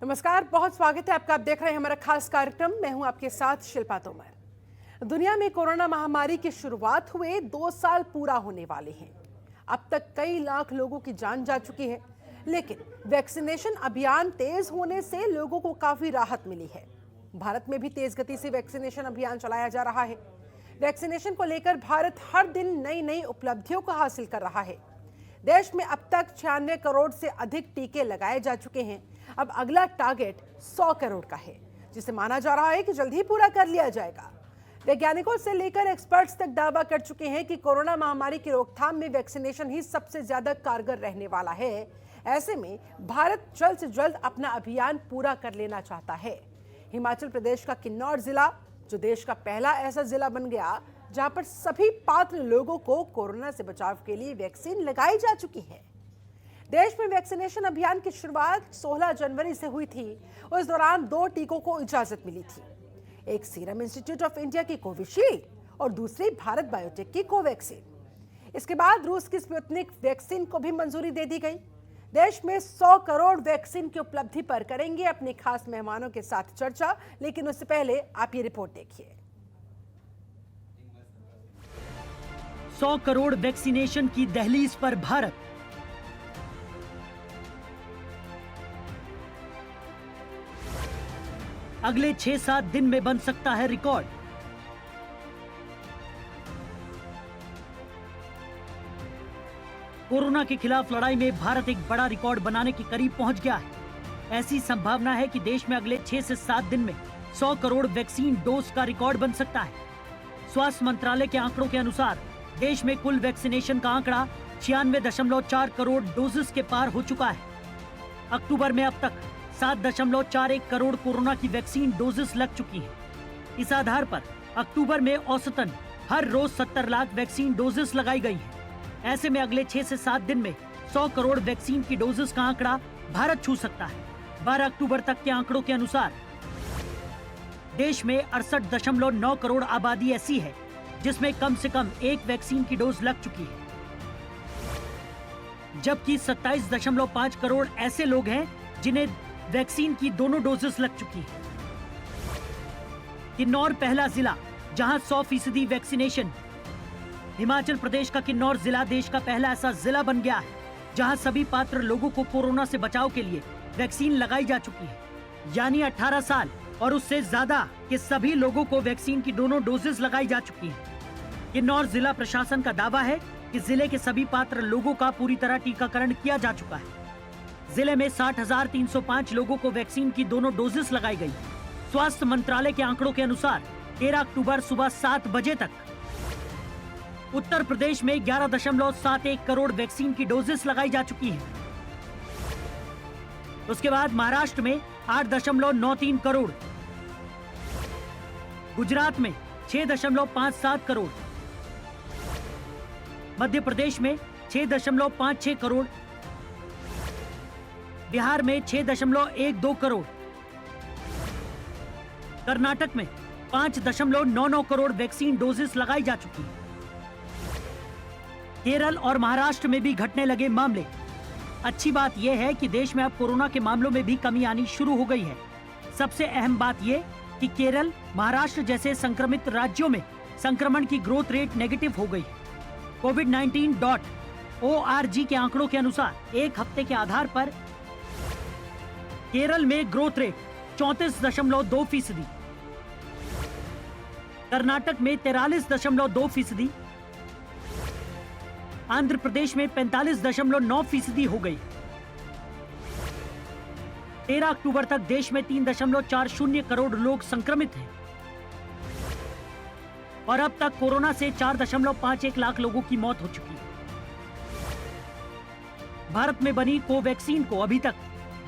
नमस्कार, बहुत स्वागत है आपका। आप देख रहे हैं हमारा खास कार्यक्रम। मैं हूं आपके साथ शिल्पा तोमर। दुनिया में कोरोना महामारी की शुरुआत हुए 2 साल पूरा होने वाले हैं। अब तक कई लाख लोगों की जान जा चुकी है, लेकिन वैक्सीनेशन अभियान तेज होने से लोगों को काफी राहत मिली है। भारत में भी तेज गति से वैक्सीनेशन अभियान चलाया जा रहा है। वैक्सीनेशन को लेकर भारत हर दिन नई नई उपलब्धियों को हासिल कर रहा है। देश में अब तक 96 करोड़ से अधिक टीके लगाए जा चुके हैं। अब अगला टारगेट 100 करोड़ का है, जिसे माना जा रहा है कि जल्द ही पूरा कर लिया जाएगा। वैज्ञानिकों से लेकर एक्सपर्ट्स तक दावा कर चुके हैं कि कोरोना महामारी की रोकथाम में वैक्सीनेशन ही सबसे ज्यादा कारगर रहने वाला है। ऐसे में भारत जल्द से जल्द अपना अभियान पूरा कर लेना चाहता है। हिमाचल प्रदेश का किन्नौर जिला, जो देश का पहला ऐसा जिला बन गया जहां पर सभी पात्र लोगों को कोरोना से बचाव के लिए वैक्सीन लगाई जा चुकी है। देश में वैक्सीनेशन अभियान की शुरुआत 16 जनवरी से हुई थी। उस दौरान 2 टीकों को इजाजत मिली थी, एक सीरम इंस्टीट्यूट ऑफ इंडिया की कोविशील्ड और दूसरी भारत बायोटेक की कोवैक्सीन। इसके बाद रूस की स्पुतनिक वैक्सीन को भी मंजूरी दे दी गई। देश में 100 करोड़ वैक्सीन की उपलब्धि पर करेंगे अपने खास मेहमानों के साथ चर्चा, लेकिन उससे पहले आप ये रिपोर्ट देखिए। 100 करोड़ वैक्सीनेशन की दहलीज पर भारत। अगले 6-7 दिन में बन सकता है रिकॉर्ड। कोरोना के खिलाफ लड़ाई में भारत एक बड़ा रिकॉर्ड बनाने के करीब पहुंच गया है। ऐसी संभावना है कि देश में अगले 6 से 7 दिन में 100 करोड़ वैक्सीन डोज का रिकॉर्ड बन सकता है। स्वास्थ्य मंत्रालय के आंकड़ों के अनुसार देश में कुल वैक्सीनेशन का आंकड़ा 96.4 करोड़ डोजेस के पार हो चुका है। अक्टूबर में अब तक 7.41 करोड़ कोरोना की वैक्सीन डोजेस लग चुकी हैं। इस आधार पर अक्टूबर में औसतन हर रोज 70 लाख वैक्सीन डोजेस लगाई गई हैं। ऐसे में अगले 6 से 7 दिन में 100 करोड़ वैक्सीन की डोजेस का आंकड़ा भारत छू सकता है। 12 अक्टूबर तक के आंकड़ों के अनुसार देश में 68.9 करोड़ आबादी ऐसी है जिसमें कम से कम एक वैक्सीन की डोज लग चुकी है, जबकि 27.5 करोड़ ऐसे लोग हैं जिन्हें वैक्सीन की दोनों डोजेस लग चुकी है। किन्नौर पहला जिला जहां 100% वैक्सीनेशन। हिमाचल प्रदेश का किन्नौर जिला देश का पहला ऐसा जिला बन गया है जहां सभी पात्र लोगों को कोरोना से बचाव के लिए वैक्सीन लगाई जा चुकी है। यानी 18 साल और उससे ज्यादा के सभी लोगों को वैक्सीन की दोनों डोजेस लगाई जा चुकी हैं। किन्नौर जिला प्रशासन का दावा है कि जिले के सभी पात्र लोगों का पूरी तरह टीकाकरण किया जा चुका है। जिले में 60,305 लोगों को वैक्सीन की दोनों डोजेस लगाई गई। स्वास्थ्य मंत्रालय के आंकड़ों के अनुसार 13 अक्टूबर सुबह 7 बजे तक उत्तर प्रदेश में 11.71 करोड़ वैक्सीन की डोजेस लगाई जा चुकी हैं। उसके बाद महाराष्ट्र में 8.93 करोड़, गुजरात में 6.57 करोड़, मध्य प्रदेश में 6.56 करोड़, बिहार में 6.12 करोड़, कर्नाटक में 5.99 करोड़ वैक्सीन डोजेस लगाई जा चुकी है। केरल और महाराष्ट्र में भी घटने लगे मामले। अच्छी बात यह है कि देश में अब कोरोना के मामलों में भी कमी आनी शुरू हो गई है। सबसे अहम बात यह कि केरल, महाराष्ट्र जैसे संक्रमित राज्यों में संक्रमण की ग्रोथ रेट नेगेटिव हो गई है। COVID-19.org के आंकड़ों के अनुसार एक हफ्ते के आधार पर केरल में ग्रोथ रेट 34.2%, कर्नाटक में 43.2%, आंध्र प्रदेश में 45.9% हो गई। 13 अक्टूबर तक देश में 3.40 करोड़ लोग संक्रमित हैं और अब तक कोरोना से 4.51 लाख लोगों की मौत हो चुकी है। भारत में बनी कोवैक्सीन को अभी तक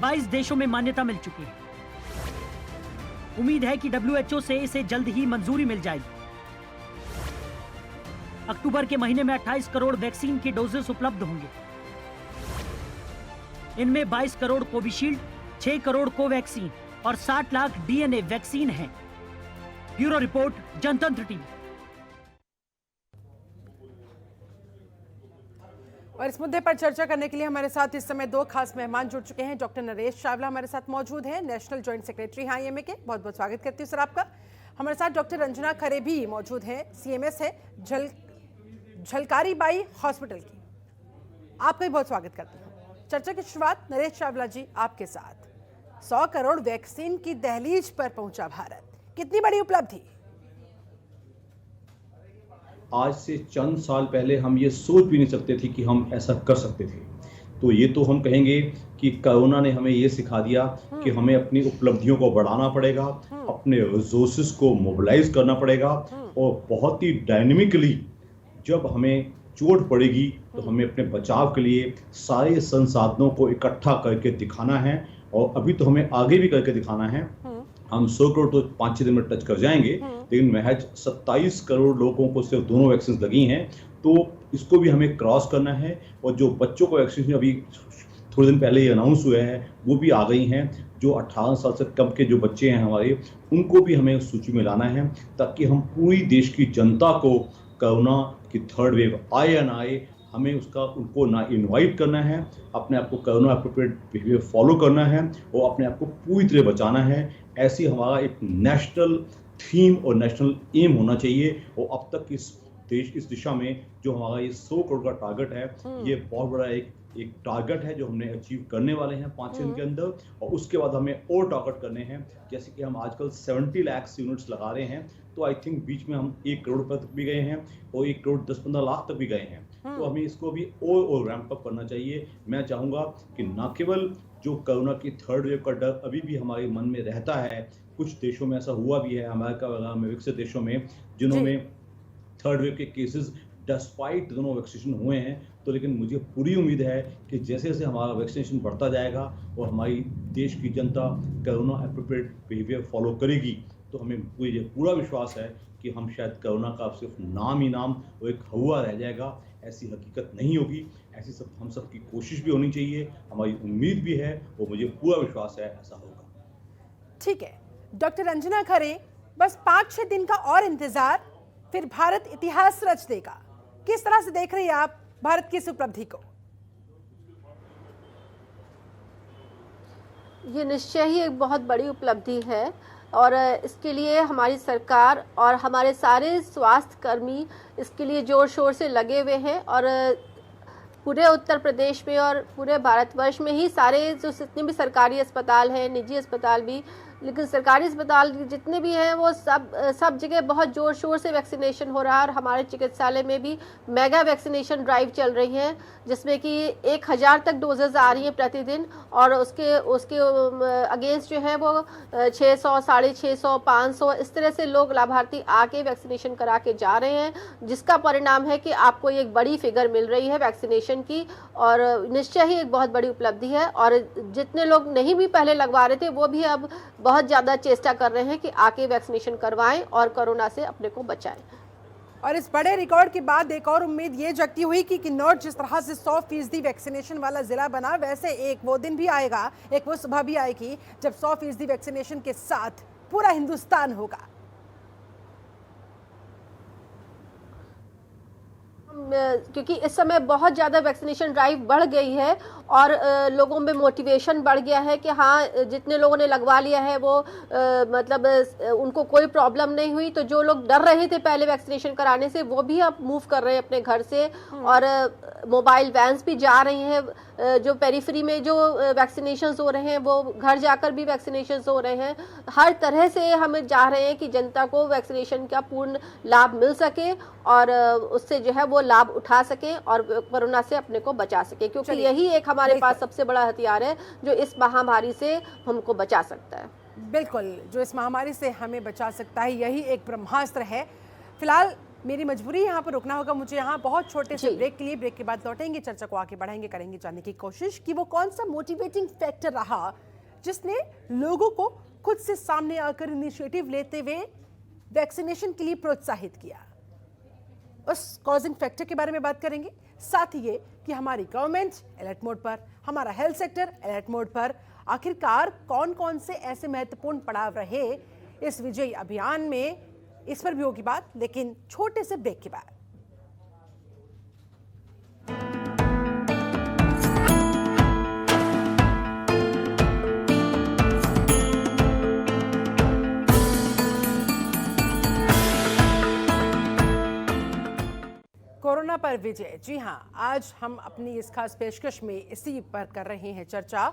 22 देशों में मान्यता मिल चुकी है। उम्मीद है कि WHO से इसे जल्द ही मंजूरी मिल जाएगी। अक्टूबर के महीने में 28 करोड़ वैक्सीन की डोजेस उपलब्ध होंगे। इनमें 22 करोड़ कोविशील्ड, 6 करोड़ कोवैक्सीन और 60 लाख DNA वैक्सीन हैं। ब्यूरो रिपोर्ट, जनतंत्र टीवी। और इस मुद्दे पर चर्चा करने के लिए हमारे साथ इस समय दो खास मेहमान जुड़ चुके हैं। डॉक्टर नरेश चावला हमारे साथ मौजूद हैं, नेशनल जॉइंट सेक्रेटरी हैं आईएमए के। बहुत बहुत स्वागत करती हूँ सर आपका। हमारे साथ डॉक्टर रंजना खरे भी मौजूद हैं, सीएमएस है झलकारी बाई हॉस्पिटल की। आपका भी बहुत स्वागत करती हूँ। चर्चा की शुरुआत नरेश चावला जी आपके साथ। 100 करोड़ वैक्सीन की दहलीज पर पहुंचा भारत, कितनी बड़ी उपलब्धि। आज से चंद साल पहले हम ये सोच भी नहीं सकते थे कि हम ऐसा कर सकते थे। तो ये तो हम कहेंगे कि कोरोना ने हमें ये सिखा दिया कि हमें अपनी उपलब्धियों को बढ़ाना पड़ेगा, अपने रिसोर्सेज को मोबिलाइज करना पड़ेगा और बहुत ही डायनेमिकली जब हमें चोट पड़ेगी तो हमें अपने बचाव के लिए सारे संसाधनों को इकट्ठा करके दिखाना है। और अभी तो हमें आगे भी करके दिखाना है। हम 100 करोड़ तो 5-6 दिन में टच कर जाएंगे, लेकिन महज 27 करोड़ लोगों को सिर्फ दोनों वैक्सीन लगी हैं, तो इसको भी हमें क्रॉस करना है। और जो बच्चों को वैक्सीन अभी थोड़े दिन पहले ही अनाउंस हुए हैं वो भी आ गई हैं। जो 18 साल से कम के जो बच्चे हैं हमारे, उनको भी हमें सूची में लाना है, ताकि हम पूरी देश की जनता को कोरोना की थर्ड वेव आए या ना आए, हमें उनको ना इनवाइट करना है, अपने आप को कोरोना एप्रोप्रिएट बिहेवियर फॉलो करना है और अपने आप को पूरी तरह बचाना है। ऐसी हमारा एक नेशनल थीम और नेशनल एम होना चाहिए। और अब तक इस दिशा में जो हमारा ये 100 करोड़ का टारगेट है, ये बहुत बड़ा एक टारगेट है जो हमने अचीव करने वाले हैं 5 दिन के अंदर। और उसके बाद हमें और टारगेट करने हैं, जैसे कि हम आजकल 70 लाख यूनिट्स लगा रहे हैं, तो आई थिंक बीच में हम 1 करोड़ तक भी गए हैं और 1 करोड़ 10-15 लाख तक भी गए हैं। तो हमें इसको भी और रैंप अप करना चाहिए। मैं चाहूँगा कि न केवल जो कोरोना की थर्ड वेव का डर अभी भी हमारे मन में रहता है, कुछ देशों में ऐसा हुआ भी है, अमेरिका वगैरह में, विकसित देशों में, जिन्होंने थर्ड वेव के केसेस डिस्पाइट दोनों वैक्सीनेशन हुए हैं। तो लेकिन मुझे पूरी उम्मीद है कि जैसे जैसे हमारा वैक्सीनेशन बढ़ता जाएगा और हमारी देश की जनता कोरोना एप्रोप्रिएट बिहेवियर फॉलो करेगी, तो हमें पूरा विश्वास है कि हम शायद कोरोना का सिर्फ नाम ही नाम वो एक हवा रह जाएगा। ऐसी हकीकत नहीं होगी। ऐसी हम सब की कोशिश भी होनी चाहिए, हमारी उम्मीद भी है और मुझे पूरा विश्वास है ऐसा होगा। ठीक है डॉक्टर रंजना खरे, बस 5-6 दिन का और इंतजार, फिर भारत इतिहास रच देगा। किस तरह से देख रही हैं आप भारत की इस उपलब्धि को? ये निश्चय ही एक बहुत बड़ी उपलब्धि है और इसके लिए हमारी सरकार और हमारे सारे स्वास्थ्य कर्मी इसके लिए जोर शोर से लगे हुए हैं। और पूरे उत्तर प्रदेश में और पूरे भारतवर्ष में ही सारे जो जितने भी सरकारी अस्पताल हैं, निजी अस्पताल भी, लेकिन सरकारी अस्पताल जितने भी हैं वो सब जगह बहुत ज़ोर शोर से वैक्सीनेशन हो रहा है। और हमारे चिकित्सालय में भी मेगा वैक्सीनेशन ड्राइव चल रही है, जिसमें कि 1000 तक डोजेज आ रही हैं प्रतिदिन। और उसके अगेंस्ट जो है वो 600, 650, 500 इस तरह से लोग लाभार्थी आके वैक्सीनेशन करा के जा रहे हैं, जिसका परिणाम है कि आपको एक बड़ी फिगर मिल रही है वैक्सीनेशन की। और निश्चय ही एक बहुत बड़ी उपलब्धि है। और जितने लोग नहीं भी पहले लगवा रहे थे वो भी अब बहुत ज़्यादा चेष्टा कर रहे हैं कि आके वैक्सीनेशन करवाएं और कोरोना से अपने को बचाएं। और इस बड़े रिकॉर्ड के बाद एक और उम्मीद ये जगती हुई कि किन्नौर जिस तरह से 100% वैक्सीनेशन वाला जिला बना, वैसे एक वो दिन भी आएगा, एक वो सुबह भी आएगी जब 100% वैक्सीनेशन के साथ पूरा हिंदुस्तान होगा। क्योंकि इस समय बहुत ज़्यादा वैक्सीनेशन ड्राइव बढ़ गई है और लोगों में मोटिवेशन बढ़ गया है कि हाँ, जितने लोगों ने लगवा लिया है वो मतलब उनको कोई प्रॉब्लम नहीं हुई। तो जो लोग डर रहे थे पहले वैक्सीनेशन कराने से, वो भी अब मूव कर रहे हैं अपने घर से। और मोबाइल वैन्स भी जा रही हैं, जो पेरिफेरी में जो वैक्सीनेशन हो रहे हैं वो घर जाकर भी वैक्सीनेशन हो रहे हैं। हर तरह से हम चाह रहे हैं कि जनता को वैक्सीनेशन का पूर्ण लाभ मिल सके और उससे जो है वो लाभ उठा सके और कोरोना से अपने को बचा सके, क्योंकि यही एक हमारे पास सबसे बड़ा हथियार है जो इस महामारी से हमको बचा सकता है। बिल्कुल, जो इस महामारी से हमें बचा सकता है, यही एक ब्रह्मास्त्र है। फिलहाल मेरी मजबूरी यहाँ पर रुकना होगा मुझे, यहाँ बहुत छोटे से ब्रेक के लिए। ब्रेक के बाद लौटेंगे, चर्चा को आगे बढ़ाएंगे, करेंगे जानने की कोशिश कि वो कौन सा मोटिवेटिंग फैक्टर रहा जिसने लोगों को खुद से सामने आकर इनिशिएटिव लेते हुए वैक्सीनेशन के लिए प्रोत्साहित किया। उस कॉजिंग फैक्टर के बारे में बात करेंगे, साथ ही ये कि हमारी गवर्नमेंट अलर्ट मोड पर, हमारा हेल्थ सेक्टर अलर्ट मोड पर, आखिरकार कौन कौन से ऐसे महत्वपूर्ण पड़ाव रहे इस विजयी अभियान में, इस पर भी होगी बात, लेकिन छोटे से ब्रेक के बाद। विजय। जी हाँ, आज हम अपनी इस खास पेशकश में इसी पर कर रहे हैं चर्चा।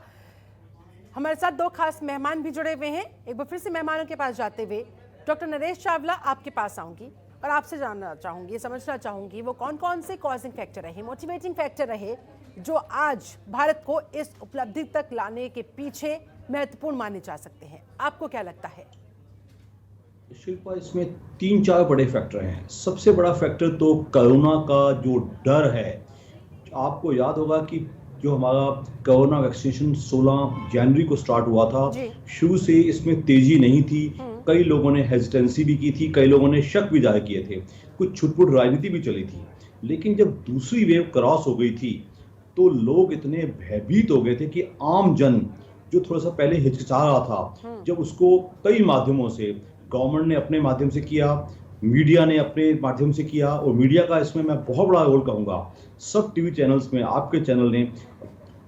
हमारे साथ दो खास मेहमान भी जुड़े हुए हैं। एक बार फिर से मेहमानों के पास जाते हुए डॉक्टर नरेश चावला आपके पास आऊंगी और आपसे जानना चाहूंगी, समझना चाहूंगी वो कौन कौन से कॉजिंग फैक्टर रहे, मोटिवेटिंग फैक्टर रहे जो आज भारत को इस उपलब्धि तक लाने के पीछे महत्वपूर्ण माने जा सकते हैं। आपको क्या लगता है? शिल्पा, इसमें 3-4 बड़े फैक्टर हैं। सबसे बड़ा फैक्टर तो कोरोना का जो डर है। आपको याद होगा कि जो हमारा कोरोना वैक्सीनेशन 16 जनवरी को स्टार्ट हुआ था, शुरू से इसमें तेजी नहीं थी। कई लोगों ने हेजिटेंसी भी की थी, कई लोगों ने शक भी जाहिर किए थे, कुछ छुटपुट राजनीति भी चली थी। लेकिन जब दूसरी वेव क्रॉस हो गई थी तो लोग इतने भयभीत हो गए थे कि आम जन जो थोड़ा सा पहले हिचकिचा रहा था, जब उसको कई माध्यमों से, गवर्नमेंट ने अपने माध्यम से किया, मीडिया ने अपने माध्यम से किया, और मीडिया का इसमें मैं बहुत बड़ा रोल कहूँगा। सब टीवी चैनल्स में, आपके चैनल ने,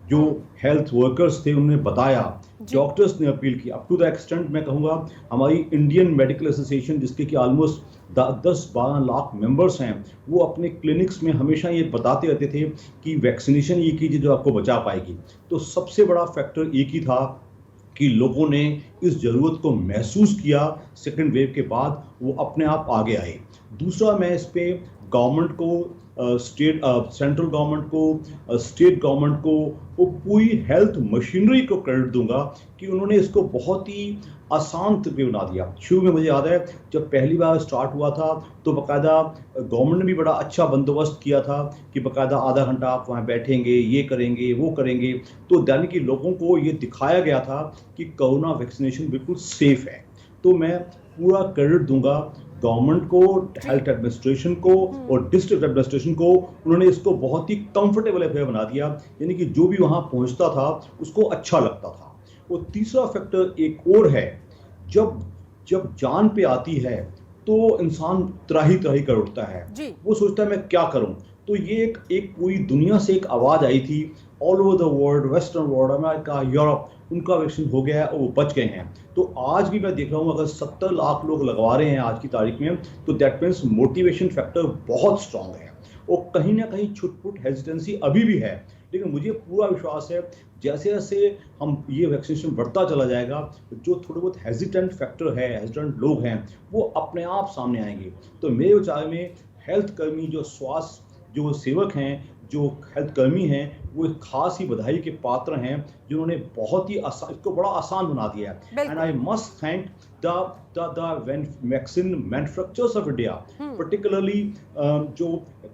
जो हेल्थ वर्कर्स थे उन्होंने बताया, डॉक्टर्स ने अपील की, अप टू द एक्सटेंट मैं कहूँगा हमारी इंडियन मेडिकल एसोसिएशन, जिसके कि ऑलमोस्ट 10-12 लाख मेंबर्स हैं, वो अपने क्लिनिक्स में हमेशा ये बताते रहते थे कि वैक्सीनेशन ये कीजिए जो आपको बचा पाएगी। तो सबसे बड़ा फैक्टर एक ही था कि लोगों ने इस जरूरत को महसूस किया। सेकेंड वेव के बाद वो अपने आप आगे आए। दूसरा, मैं इस पे गवर्नमेंट को, सेंट्रल गवर्नमेंट को, स्टेट गवर्नमेंट को, वो पूरी हेल्थ मशीनरी को क्रेडिट दूंगा कि उन्होंने इसको बहुत ही आसान तरीके बना दिया। शुरू में मुझे याद है जब पहली बार स्टार्ट हुआ था तो बाकायदा गवर्नमेंट ने भी बड़ा अच्छा बंदोबस्त किया था कि बाकायदा आधा घंटा आप वहाँ बैठेंगे, ये करेंगे, वो करेंगे। तो यानी कि लोगों को ये दिखाया गया था कि कोरोना वैक्सीनेशन बिल्कुल सेफ है। तो मैं पूरा क्रेडिट दूंगा गवर्नमेंट को, हेल्थ एडमिनिस्ट्रेशन को और डिस्ट्रिक्ट एडमिनिस्ट्रेशन को। उन्होंने इसको बहुत ही कंफर्टेबल अफेयर बना दिया, यानी कि जो भी वहाँ पहुँचता था उसको अच्छा लगता था। और तीसरा फैक्टर एक और है, जब जान पे आती है तो इंसान त्राही कर उठता है, वो सोचता है मैं क्या करूं। तो ये एक पूरी दुनिया से एक आवाज आई थी, all over the world, western world, America, Europe, उनका वैक्सीन हो गया है और वो बच गए हैं। तो आज भी मैं देख रहा हूँ अगर 70 लाख लोग लगवा रहे हैं आज की तारीख में, तो दैट मीन्स मोटिवेशन फैक्टर बहुत स्ट्रांग है। और कहीं ना कहीं छुटपुट हेजिटेंसी अभी भी है, लेकिन मुझे पूरा विश्वास है जैसे जैसे हम ये वैक्सीनेशन बढ़ता चला जाएगा, जो थोड़े बहुत हेजिटेंट फैक्टर है, हेजिटेंट लोग हैं, वो अपने आप सामने आएंगे। तो मेरे विचार में हेल्थ कर्मी, जो स्वास्थ्य जो सेवक हैं, जो हेल्थ कर्मी हैं, वो एक खास ही बधाई के पात्र हैं जिन्होंने बहुत ही इसको बड़ा आसान बना दिया है। And I must thank the vaccine manufacturers of India, particularly जो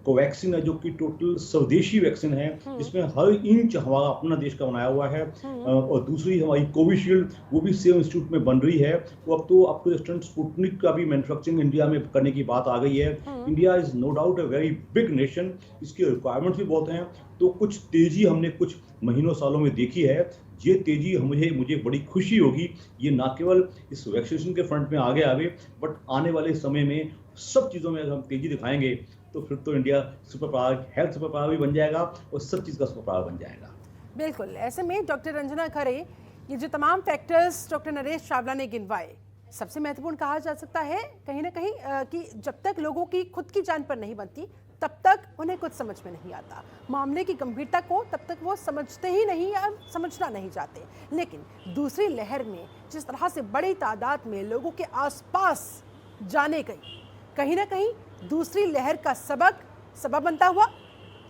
कोवैक्सीन है, जो कि टोटल स्वदेशी वैक्सीन है, जिसमें हर इंच हमारा अपना देश का बनाया हुआ है। और दूसरी हमारी कोविशील्ड, वो भी सेम इंस्टीट्यूट में बन रही है। वो अब तो आपको रेस्टोरेंट स्पुतनिक का भी मैन्युफैक्चरिंग इंडिया में करने की बात आ गई है। India is no doubt a very big nation, इसके रिक्वायरमेंट्स भी बहुत हैं। तो कुछ तेजी हमने कुछ महीनों सालों में देखी है। ये तेजी मुझे बड़ी खुशी होगी। ये ना केवल इस वैक्सीनेशन के फ्रंट में आगे आवे, बट आने वाले समय में सब चीज़ों में अगर हम तेजी दिखाएंगे तो फिर तो India super power, health super power भी बन जाएगा और सब चीज़ का सुपर पावर बन जाएगा। बिल्कुल। ऐसे में डॉक्टर रंजना खरे, ये जो तमाम फैक्टर्स डॉक्टर नरेश चावला ने गिनवाए, सबसे महत्वपूर्ण कहा जा सकता है कहीं ना कहीं कि जब तक लोगों की खुद की जान पर नहीं बनती तब तक उन्हें कुछ समझ में नहीं आता। मामले की गंभीरता को तब तक वो समझते ही नहीं या समझना नहीं चाहते। लेकिन दूसरी लहर में जिस तरह से बड़ी तादाद में लोगों के आसपास जाने गई, कहीं ना कहीं दूसरी लहर का सबब बनता हुआ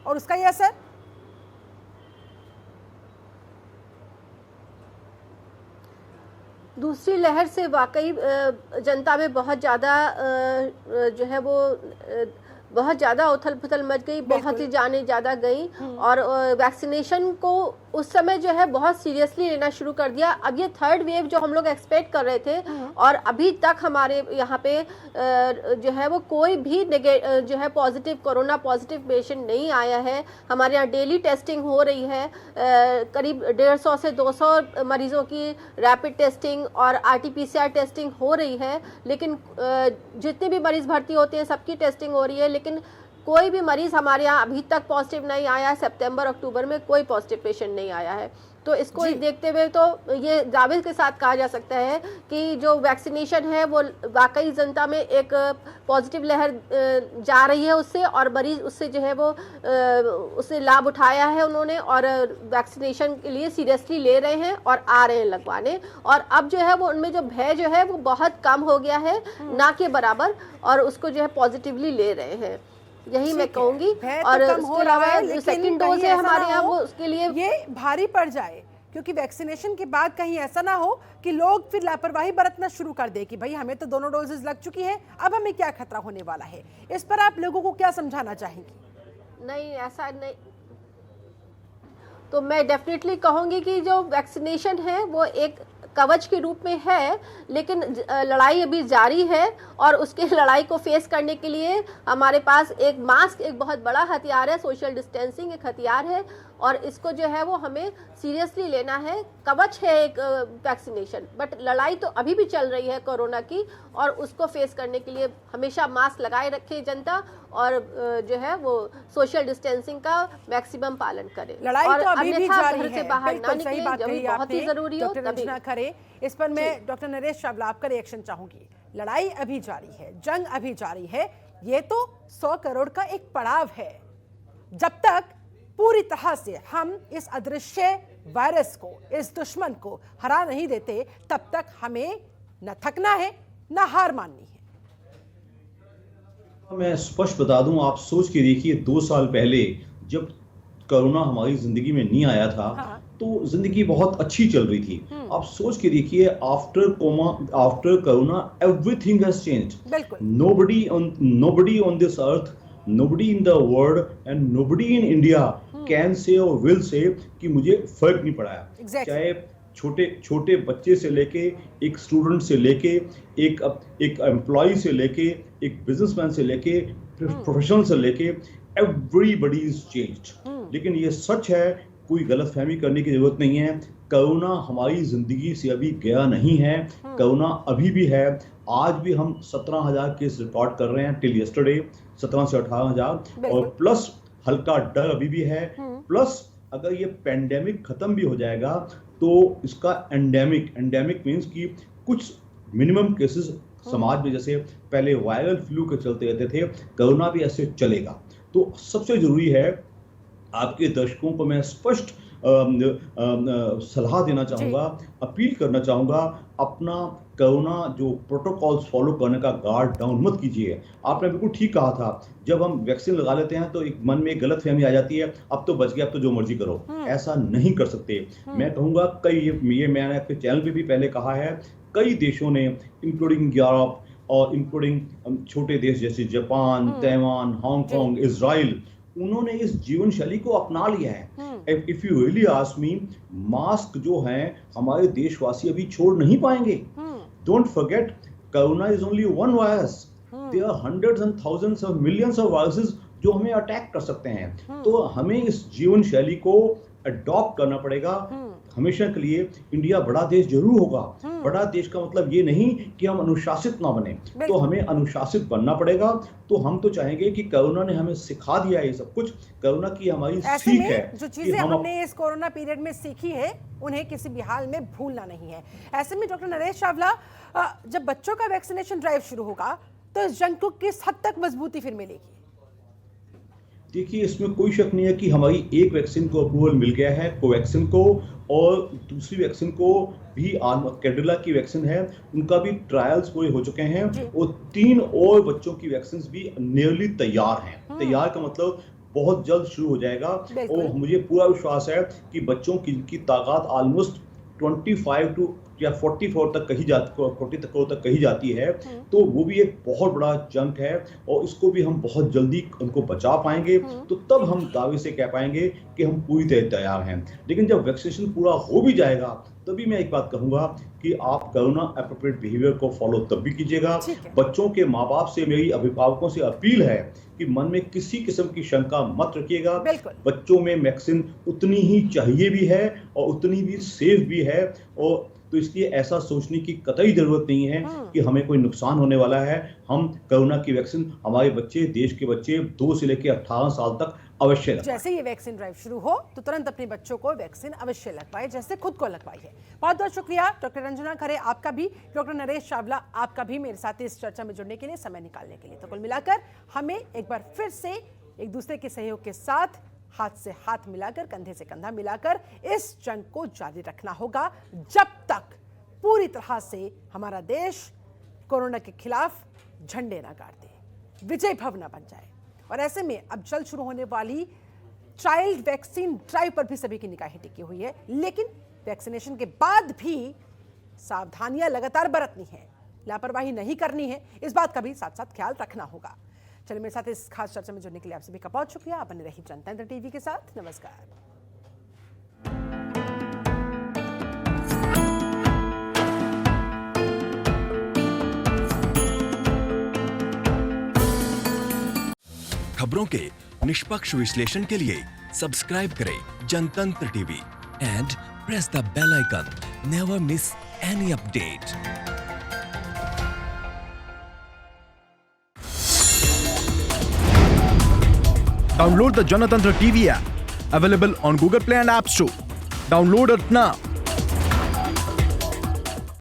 और उसका यह असर दूसरी लहर से वाकई जनता में बहुत ज़्यादा जो है वो बहुत ज़्यादा उथल पुथल मच गई, बहुत ही जाने ज़्यादा गई। और वैक्सीनेशन को उस समय जो है बहुत सीरियसली लेना शुरू कर दिया। अब ये थर्ड वेव जो हम लोग एक्सपेक्ट कर रहे थे, और अभी तक हमारे यहाँ पे जो है वो कोई भी जो है पॉजिटिव, कोरोना पॉजिटिव पेशेंट नहीं आया है। हमारे यहाँ डेली टेस्टिंग हो रही है, करीब 150 से 200 मरीजों की रैपिड टेस्टिंग और RT-PCR टेस्टिंग हो रही है। लेकिन जितने भी मरीज भर्ती होते हैं सबकी टेस्टिंग हो रही है, लेकिन कोई भी मरीज हमारे यहाँ अभी तक पॉजिटिव नहीं आया है। सितंबर अक्टूबर में कोई पॉजिटिव पेशेंट नहीं आया है। तो इसको जी। देखते हुए तो ये दावे के साथ कहा जा सकता है कि जो वैक्सीनेशन है वो वाकई जनता में एक पॉजिटिव लहर जा रही है उससे, और मरीज उससे जो है वो उससे लाभ उठाया है उन्होंने, और वैक्सीनेशन के लिए सीरियसली ले रहे हैं और आ रहे हैं लगवाने। और अब जो है वो उनमें जो भय जो है वो बहुत कम हो गया है, ना के बराबर, और उसको जो है पॉजिटिवली ले रहे हैं, यही मैं कहूंगी। और और उसके अलावा जो सेकंड डोज है हमारे यहाँ वो उसके लिए ये भारी पड़ जाए, क्योंकि वैक्सीनेशन के बाद कहीं ऐसा ना हो कि लोग फिर लापरवाही बरतना शुरू कर दे कि भाई हमें तो दोनों डोजेस लग चुकी है, अब हमें क्या खतरा होने वाला है। इस पर आप लोगों को क्या समझाना चाहेंगी? नहीं, ऐसा नहीं। तो मैं डेफिनेटली कहूंगी कि जो वैक्सीनेशन है वो एक कवच के रूप में है, लेकिन लड़ाई अभी जारी है, और उसके लड़ाई को फेस करने के लिए हमारे पास एक मास्क एक बहुत बड़ा हथियार है, सोशल डिस्टेंसिंग एक हथियार है, और इसको जो है वो हमें सीरियसली लेना है। कवच है एक वैक्सीनेशन, बट लड़ाई तो अभी भी चल रही है कोरोना की, और उसको फेस करने के लिए हमेशा मास्क लगाए रखे जनता, और जो है वो सोशल डिस्टेंसिंग का मैक्सिमम पालन करे। लड़ाई और तो अभी भी अन्यथा जारी घर से है, बाहर ना बिल्कुल सही निकले, बात जब कही बहुत ही आपने, जरूरी हो डॉक्टर तभी। रंजना खरे। इस पर मैं डॉक्टर नरेश चावला आपका रिएक्शन चाहूंगी। लड़ाई अभी जारी है, जंग अभी जारी है, ये तो 100 करोड़ का एक पड़ाव है। जब तक पूरी तरह से हम इस अदृश्य वायरस को, इस दुश्मन को हरा नहीं देते, तब तक हमें न थकना है न हार माननी है। मैं स्पष्ट बता दूं, आप सोच के देखिए 2 साल पहले जब कोरोना हमारी जिंदगी में नहीं आया था, हाँ। तो जिंदगी बहुत अच्छी चल रही थी। आप सोच के देखिए, after corona everything has changed. बिल्कुल। nobody on this earth, nobody in the world and nobody in India can say or will say कि मुझे फर्क नहीं पड़ा है। Exactly. चाहे छोटे बच्चे से लेके, एक स्टूडेंट से लेके, एक एम्प्लॉय से लेके, एक बिजनेसमैन से लेके, प्रोफेशनल से लेके, एवरीबडी इज चेंज्ड। लेकिन ये सच है, कोई गलतफहमी करने की जरूरत नहीं है। कोरोना हमारी जिंदगी से अभी गया नहीं है, कोरोना अभी भी है। आज भी हम 17,000 केस रिकॉर्ड कर रहे हैं टिल यस्टरडे, 17 से 18,000, और प्लस हल्का डर अभी भी है। प्लस अगर ये पेंडेमिक खत्म भी हो जाएगा तो इसका एंडेमिक मींस कि कुछ मिनिमम केसेस समाज में, जैसे पहले वायरल फ्लू के चलते रहते थे, कोरोना भी ऐसे चलेगा। तो सबसे जरूरी है, आपके दर्शकों को मैं स्पष्ट सलाह देना चाहूंगा, अपील करना चाहूंगा, अपना कोरोना जो प्रोटोकॉल्स फॉलो करने का गार्ड डाउन मत कीजिए। आपने बिल्कुल ठीक कहा था, जब हम वैक्सीन लगा लेते हैं तो एक मन में गलतफहमी आ जाती है, अब तो बच गया, अब तो जो मर्जी करो। ऐसा नहीं कर सकते। मैं कहूंगा, ये मैंने आपके चैनल पे भी पहले कहा है, कई देशों ने इंक्लूडिंग यूरोप और इंक्लूडिंग छोटे देश जैसे जापान, ताइवान, हांगकांग, इजराइल, उन्होंने इस जीवन शैली को अपना लिया है। If you really ask me, mask जो हैं हमारे देशवासी अभी छोड़ नहीं पाएंगे। Don't forget, corona is only one virus, there are hundreds and thousands of millions of viruses जो हमें अटैक कर सकते हैं। तो हमें इस जीवन शैली को अडॉप्ट करना पड़ेगा हमेशा के लिए। इंडिया बड़ा देश जरूर होगा, बड़ा देश का मतलब ये नहीं कि हम अनुशासित ना बने, तो हमें अनुशासित बनना पड़ेगा। तो हम तो चाहेंगे कि कोरोना ने हमें सिखा दिया है ये सब कुछ, कोरोना की हमारी सीख है। जो चीजें हमने इस कोरोना पीरियड में सीखी है, उन्हें किसी भी हाल में भूलना नहीं है। ऐसे में डॉक्टर नरेश चावला, जब बच्चों का वैक्सीनेशन ड्राइव शुरू होगा तो इस जंग को किस हद तक मजबूती फिर मिलेगी? देखिए, इसमें कोई शक नहीं है कि हमारी एक वैक्सीन को अप्रूवल मिल गया है, कोवैक्सीन को, और दूसरी वैक्सीन को भी कैडिला की वैक्सीन है, उनका भी ट्रायल्स पूरे हो चुके हैं, और 3 और बच्चों की वैक्सीन भी नियरली तैयार हैं। तैयार का मतलब बहुत जल्द शुरू हो जाएगा। और मुझे पूरा विश्वास है कि बच्चों की ताकत ऑलमोस्ट 25 टू या 44 तक कही जाती, 40 करोड़ तक कही जाती है। तो वो भी एक बहुत बड़ा चंक है, और इसको भी हम बहुत जल्दी उनको बचा पाएंगे। तो तब हम दावे से कह पाएंगे कि हम पूरी तरह तैयार हैं। लेकिन जब वैक्सीनेशन पूरा हो भी जाएगा, तभी मैं एक बात कहूंगा कि आप कोरोना एप्रोप्रिएट बिहेवियर को फॉलो तब भी कीजिएगा। बच्चों के माँ बाप से, मेरी अभिभावकों से अपील है कि मन में किसी किस्म की शंका मत रखिएगा। बच्चों में वैक्सीन उतनी ही चाहिए भी है और उतनी भी सेफ भी है, और तो इसलिए ऐसा सोचने की कतई जरूरत नहीं है कि हमें कोई नुकसान होने वाला है। हम कोरोना की वैक्सीन हमारे बच्चे, देश के बच्चे 2 से लेकर 18 साल तक अवश्य लगवाएं। जैसे ये वैक्सीन ड्राइव शुरू हो तो तुरंत अपने बच्चों को वैक्सीन अवश्य लगवाएं, जैसे खुद को लगवाई है। बहुत बहुत शुक्रिया डॉक्टर रंजना खरे आपका भी, डॉक्टर नरेश चावला आपका भी मेरे साथ इस चर्चा में जुड़ने के लिए, समय निकालने के लिए। तो कुल मिलाकर हमें एक बार फिर से एक दूसरे के सहयोग के साथ हाथ से हाथ मिलाकर, कंधे से कंधा मिलाकर इस जंग को जारी रखना होगा जब तक पूरी तरह से हमारा देश कोरोना के खिलाफ झंडे ना गाड़ दे, विजय भव ना बन जाए। और ऐसे में अब जल्द शुरू होने वाली चाइल्ड वैक्सीन ड्राइव पर भी सभी की निगाहें टिकी हुई है, लेकिन वैक्सीनेशन के बाद भी सावधानियां लगातार बरतनी है, लापरवाही नहीं करनी है, इस बात का भी साथ साथ ख्याल रखना होगा। चलिए, मेरे साथ इस खास चर्चा में जुड़ने के लिए आप सभी का बहुत शुक्रिया। आप बने रही जनतंत्र टीवी के साथ। नमस्कार। खबरों के निष्पक्ष विश्लेषण के लिए सब्सक्राइब करें Janatantra TV and press the bell icon. Never miss any update. Download the Janatantra TV app, available on Google Play and App Store. Download it now.